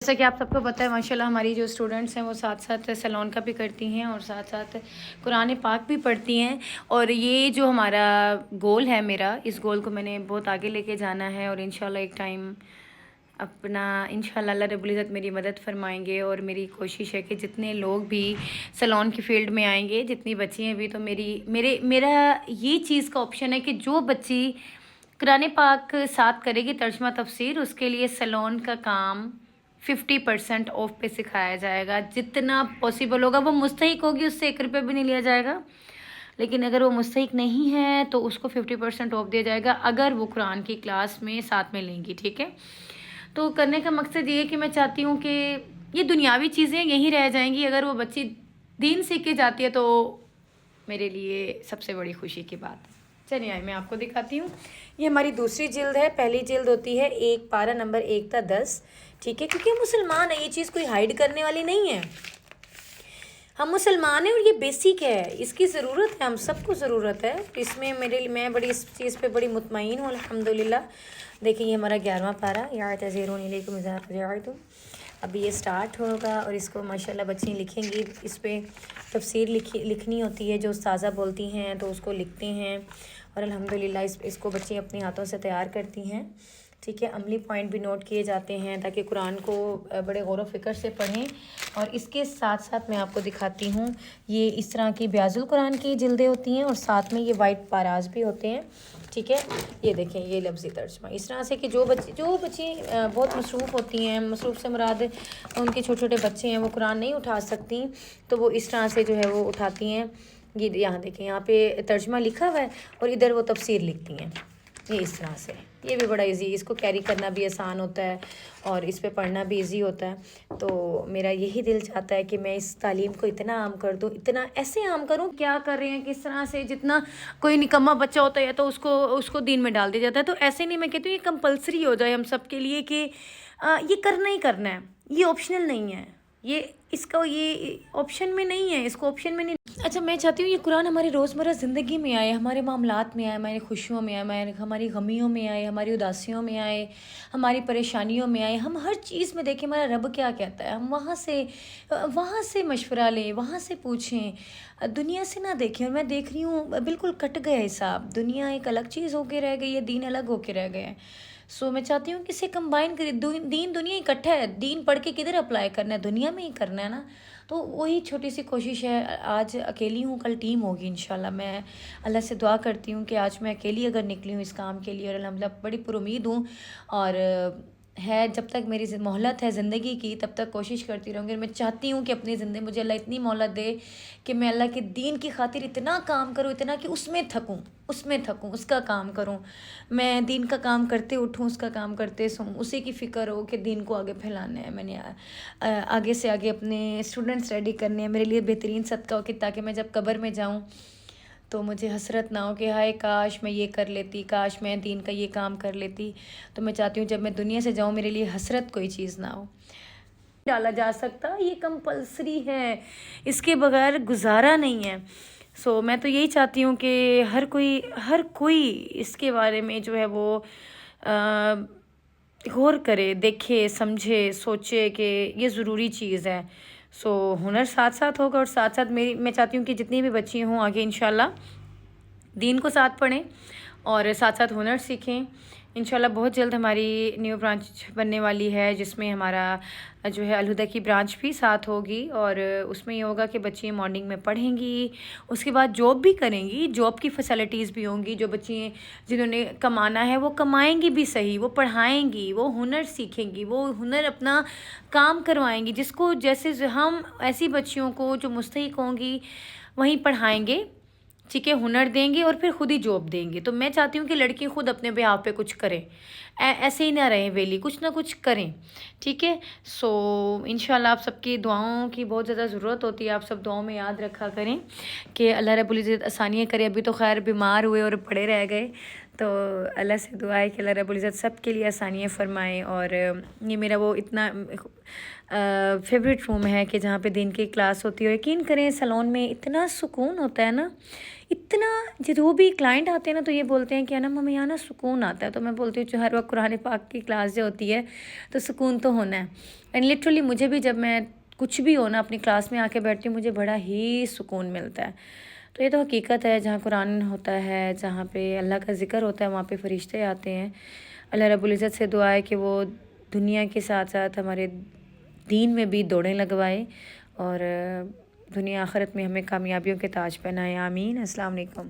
جیسا کہ آپ سب کو پتہ ہے ماشاءاللہ ہماری جو اسٹوڈنٹس ہیں وہ ساتھ ساتھ سیلون کا بھی کرتی ہیں اور ساتھ ساتھ قرآن پاک بھی پڑھتی ہیں. اور یہ جو ہمارا گول ہے میرا، اس گول کو میں نے بہت آگے لے کے جانا ہے اور انشاءاللہ ایک ٹائم اپنا انشاءاللہ اللہ رب العزت میری مدد فرمائیں گے. اور میری کوشش ہے کہ جتنے لوگ بھی سیلون کی فیلڈ میں آئیں گے، جتنی بچی ہیں بھی، تو میرا یہ چیز کا آپشن ہے کہ جو بچی قرآن پاک ساتھ کرے گی ترجمہ تفسیر، اس کے لیے سیلون کا کام 50% آف پہ سکھایا جائے گا. جتنا پاسبل ہوگا، وہ مستحق ہوگی اس سے 1 روپے بھی نہیں لیا جائے گا، لیکن اگر وہ مستحق نہیں ہے تو اس کو 50% آف دیا جائے گا اگر وہ قرآن کی کلاس میں ساتھ میں لیں گی. ٹھیک ہے، تو کرنے کا مقصد یہ ہے کہ میں چاہتی ہوں کہ یہ دنیاوی چیزیں یہیں رہ جائیں گی. اگر وہ بچی دین سیکھ کے جاتی ہے تو میرے لیے سب سے بڑی خوشی کی بات ہے. چلیے آئے میں آپ کو دکھاتی ہوں. یہ ہماری دوسری جلد ہے. پہلی جلد ہوتی ہے 1 پارہ نمبر 1 تا 10. ٹھیک ہے، کیونکہ ہم مسلمان ہیں، یہ چیز کوئی ہائیڈ کرنے والی نہیں ہے. ہم مسلمان ہیں اور یہ بیسک ہے، اس کی ضرورت ہے، ہم سب کو ضرورت ہے. اس میں میں بڑی اس چیز پہ بڑی مطمئن ہوں الحمدللہ. دیکھیں یہ ہمارا 11واں پارہ، یا تزیرون الیکم اذا رجعتم. ابھی یہ سٹارٹ ہوگا اور اس کو ماشاءاللہ بچیں لکھیں گی. اس پہ تفسیر لکھنی ہوتی ہے، جو استاذہ بولتی ہیں تو اس کو لکھتے ہیں اور الحمدللہ اس کو بچے اپنے ہاتھوں سے تیار کرتی ہیں. ٹھیک ہے، عملی پوائنٹ بھی نوٹ کیے جاتے ہیں تاکہ قرآن کو بڑے غور و فکر سے پڑھیں. اور اس کے ساتھ ساتھ میں آپ کو دکھاتی ہوں، یہ اس طرح کی بیاض القرآن کی جلدیں ہوتی ہیں اور ساتھ میں یہ وائٹ پاراز بھی ہوتے ہیں. ٹھیک ہے، یہ دیکھیں یہ لفظی ترجمہ اس طرح سے کہ جو بچی بہت مصروف ہوتی ہیں، مصروف سے مراد ان کے چھوٹے چھوٹے بچے ہیں، وہ قرآن نہیں اٹھا سکتی، تو وہ اس طرح سے جو ہے وہ اٹھاتی ہیں. یہ یہاں دیکھیں، یہاں پہ ترجمہ لکھا ہوا ہے اور ادھر وہ تفسیر لکھتی ہیں. یہ اس طرح سے، یہ بھی بڑا ایزی، اس کو کیری کرنا بھی آسان ہوتا ہے اور اس پہ پڑھنا بھی ایزی ہوتا ہے. تو میرا یہی دل چاہتا ہے کہ میں اس تعلیم کو اتنا عام کر دوں، اتنا ایسے عام کروں. کیا کر رہے ہیں کس طرح سے، جتنا کوئی نکما بچہ ہوتا ہے تو اس کو دین میں ڈال دیا جاتا ہے. تو ایسے نہیں، میں کہتی ہوں یہ کمپلسری ہو جائے ہم سب کے لیے کہ یہ کرنا ہی کرنا ہے، یہ آپشنل نہیں ہے. یہ آپشن میں نہیں ہے، اس کو آپشن میں نہیں. اچھا، میں چاہتی ہوں یہ قرآن ہماری روزمرہ زندگی میں آئے، ہمارے معاملات میں آئے، ہماری خوشیوں میں آئے، ہماری غمیوں میں آئے، ہماری اداسیوں میں آئے، ہماری پریشانیوں میں آئے. ہم ہر چیز میں دیکھیں ہمارا رب کیا کہتا ہے، ہم وہاں سے مشورہ لیں، وہاں سے پوچھیں، دنیا سے نہ دیکھیں. اور میں دیکھ رہی ہوں بالکل کٹ گیا حساب، دنیا ایک الگ چیز ہو کے رہ گئی ہے، دین الگ ہو کے رہ گئے ہیں. سو میں چاہتی ہوں کہ اسے کمبائن کریں. دین دنیا اکٹھا ہے، دین پڑھ کے کدھر اپلائی کرنا ہے، دنیا میں ہی کرنا ہے نا. تو وہی چھوٹی سی کوشش ہے. آج اکیلی ہوں، کل ٹیم ہوگی انشاءاللہ. میں اللہ سے دعا کرتی ہوں کہ آج میں اکیلی اگر نکلی ہوں اس کام کے لیے، اور الحمدللہ بڑی پر امید ہوں. اور جب تک میری مہلت ہے زندگی کی تب تک کوشش کرتی رہوں گی. میں چاہتی ہوں کہ اپنی زندگی مجھے اللہ اتنی مہلت دے کہ میں اللہ کے دین کی خاطر اتنا کام کروں، اتنا کہ اس میں تھکوں، اس کا کام کروں. میں دین کا کام کرتے اٹھوں، اس کا کام کرتے سوں، اسی کی فکر ہو کہ دین کو آگے پھیلانا ہے. میں نے آگے سے آگے اپنے اسٹوڈنٹس ریڈی کرنے ہیں. میرے لیے بہترین صدقہ ہو کہ تاکہ میں جب قبر میں جاؤں تو مجھے حسرت نہ ہو کہ ہائے کاش میں یہ کر لیتی، کاش میں دین کا یہ کام کر لیتی. تو میں چاہتی ہوں جب میں دنیا سے جاؤں میرے لیے حسرت کوئی چیز نہ ہو. ڈالا جا سکتا، یہ کمپلسری ہے، اس کے بغیر گزارا نہیں ہے. سو میں تو یہی چاہتی ہوں کہ ہر کوئی اس کے بارے میں جو ہے وہ غور کرے، دیکھے، سمجھے، سوچے کہ یہ ضروری چیز ہے. سو ہنر ساتھ ساتھ ہوگا اور ساتھ ساتھ میں چاہتی ہوں کہ جتنی بھی بچی ہوں آگے انشاءاللہ دین کو ساتھ پڑھیں اور ساتھ ساتھ ہنر سیکھیں. انشاءاللہ بہت جلد ہماری نیو برانچ بننے والی ہے جس میں ہمارا جو ہے الہدیٰ کی برانچ بھی ساتھ ہوگی. اور اس میں یہ ہوگا کہ بچی مارننگ میں پڑھیں گی، اس کے بعد جاب بھی کریں گی، جاب کی فیسلٹیز بھی ہوں گی. جو بچی جنہوں نے کمانا ہے وہ کمائیں گی بھی صحیح، وہ پڑھائیں گی، وہ ہنر سیکھیں گی، وہ ہنر اپنا کام کروائیں گی. جس کو جیسے ہم ایسی بچیوں کو جو مستحق ہوں گی وہیں پڑھائیں گے. ٹھیک ہے، ہنر دیں گے اور پھر خود ہی جاب دیں گے. تو میں چاہتی ہوں کہ لڑکی خود اپنے بیہاف پہ کچھ کریں، ایسے ہی نہ رہیں ویلی، کچھ نہ کچھ کریں. ٹھیک ہے. سو انشاءاللہ آپ سب کی دعاؤں کی بہت زیادہ ضرورت ہوتی ہے. آپ سب دعاؤں میں یاد رکھا کریں کہ اللہ رب العزت آسانیاں کرے. ابھی تو خیر بیمار ہوئے اور پڑے رہ گئے، تو اللہ سے دعا ہے کہ اللہ رب العزت سب کے لیے آسانیاں فرمائے، اور یہ میرا وہ اتنا فیوریٹ روم ہے کہ جہاں پہ دن کی کلاس ہوتی ہے. یقین کریں سلون میں اتنا سکون ہوتا ہے نا، اتنا جو بھی کلائنٹ آتے ہیں نا تو یہ بولتے ہیں کہ نا ہمیں یہاں نا سکون آتا ہے. تو میں بولتی ہوں جو ہر وقت قرآن پاک کی کلاس جو ہوتی ہے تو سکون تو ہونا ہے. اینڈ لٹرلی مجھے بھی جب میں کچھ بھی ہونا اپنی کلاس میں آ کے بیٹھتی ہوں مجھے بڑا ہی سکون ملتا ہے. تو یہ تو حقیقت ہے، جہاں قرآن ہوتا ہے، جہاں پہ اللہ کا ذکر ہوتا ہے، وہاں پہ فرشتے آتے ہیں. اللہ رب العزت سے دعا ہے کہ وہ دنیا کے ساتھ ساتھ ہمارے دین میں بھی دوڑیں لگوائے، اور دنیا آخرت میں ہمیں کامیابیوں کے تاج پہنائے. آمین. السلام علیکم.